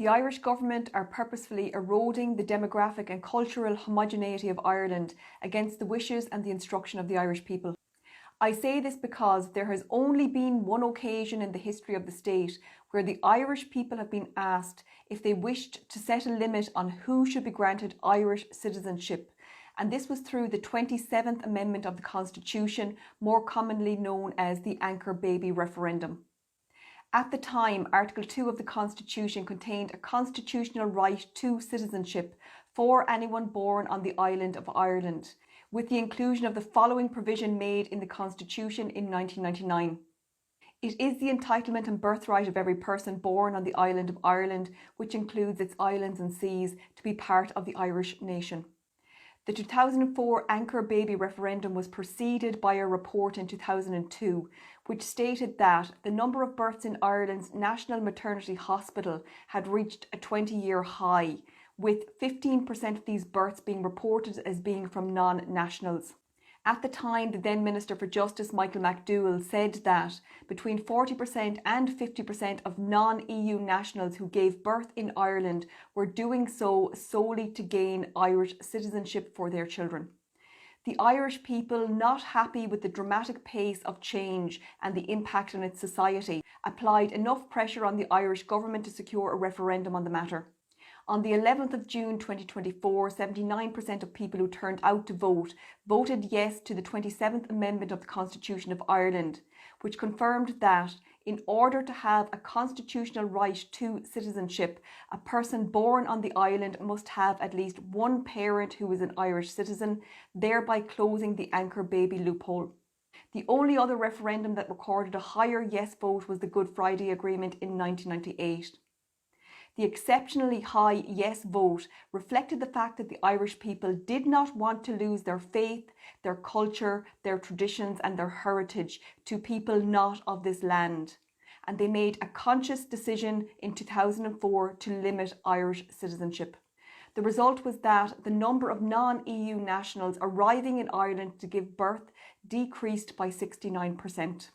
The Irish government are purposefully eroding the demographic and cultural homogeneity of Ireland against the wishes and the instruction of the Irish people. I say this because there has only been one occasion in the history of the state where the Irish people have been asked if they wished to set a limit on who should be granted Irish citizenship, and this was through the 27th Amendment of the Constitution, more commonly known as the Anchor Baby referendum. At the time, Article 2 of the Constitution contained a constitutional right to citizenship for anyone born on the island of Ireland, with the inclusion of the following provision made in the Constitution in 1999. It is the entitlement and birthright of every person born on the island of Ireland, which includes its islands and seas, to be part of the Irish nation. The 2004 Anchor Baby referendum was preceded by a report in 2002, which stated that the number of births in Ireland's National Maternity Hospital had reached a 20-year high, with 15% of these births being reported as being from non-nationals. At the time, the then Minister for Justice, Michael McDowell, said that between 40% and 50% of non-EU nationals who gave birth in Ireland were doing so solely to gain Irish citizenship for their children. The Irish people, not happy with the dramatic pace of change and the impact on its society, applied enough pressure on the Irish government to secure a referendum on the matter. On the 11th of June 2024, 79% of people who turned out to vote voted yes to the 27th Amendment of the Constitution of Ireland, which confirmed that in order to have a constitutional right to citizenship, a person born on the island must have at least one parent who is an Irish citizen, thereby closing the Anchor Baby loophole. The only other referendum that recorded a higher yes vote was the Good Friday Agreement in 1998. The exceptionally high yes vote reflected the fact that the Irish people did not want to lose their faith, their culture, their traditions and their heritage to people not of this land. And they made a conscious decision in 2004 to limit Irish citizenship. The result was that the number of non-EU nationals arriving in Ireland to give birth decreased by 69%.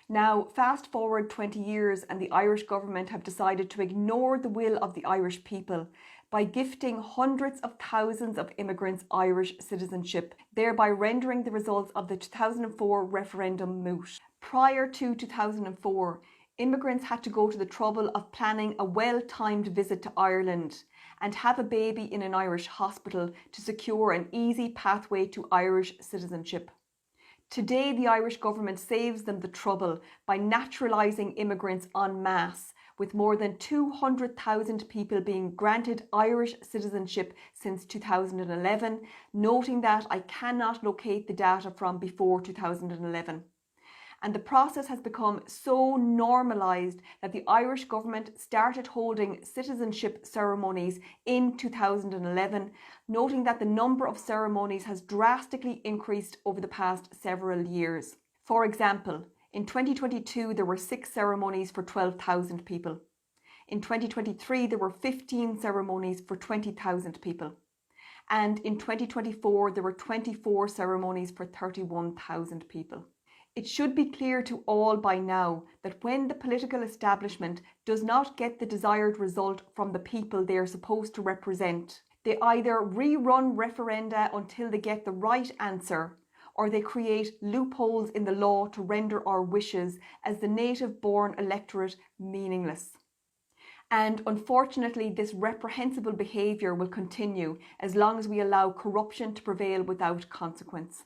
Now, fast forward 20 years and the Irish government have decided to ignore the will of the Irish people by gifting hundreds of thousands of immigrants Irish citizenship, thereby rendering the results of the 2004 referendum moot. Prior to 2004, immigrants had to go to the trouble of planning a well-timed visit to Ireland and have a baby in an Irish hospital to secure an easy pathway to Irish citizenship. Today, the Irish government saves them the trouble by naturalising immigrants en masse, with more than 200,000 people being granted Irish citizenship since 2011, noting that I cannot locate the data from before 2011. And the process has become so normalised that the Irish government started holding citizenship ceremonies in 2011, noting that the number of ceremonies has drastically increased over the past several years. For example, in 2022 there were 6 ceremonies for 12,000 people. In 2023 there were 15 ceremonies for 20,000 people. And in 2024 there were 24 ceremonies for 31,000 people. It should be clear to all by now that when the political establishment does not get the desired result from the people they are supposed to represent, they either rerun referenda until they get the right answer, or they create loopholes in the law to render our wishes as the native-born electorate meaningless. And unfortunately, this reprehensible behaviour will continue as long as we allow corruption to prevail without consequence.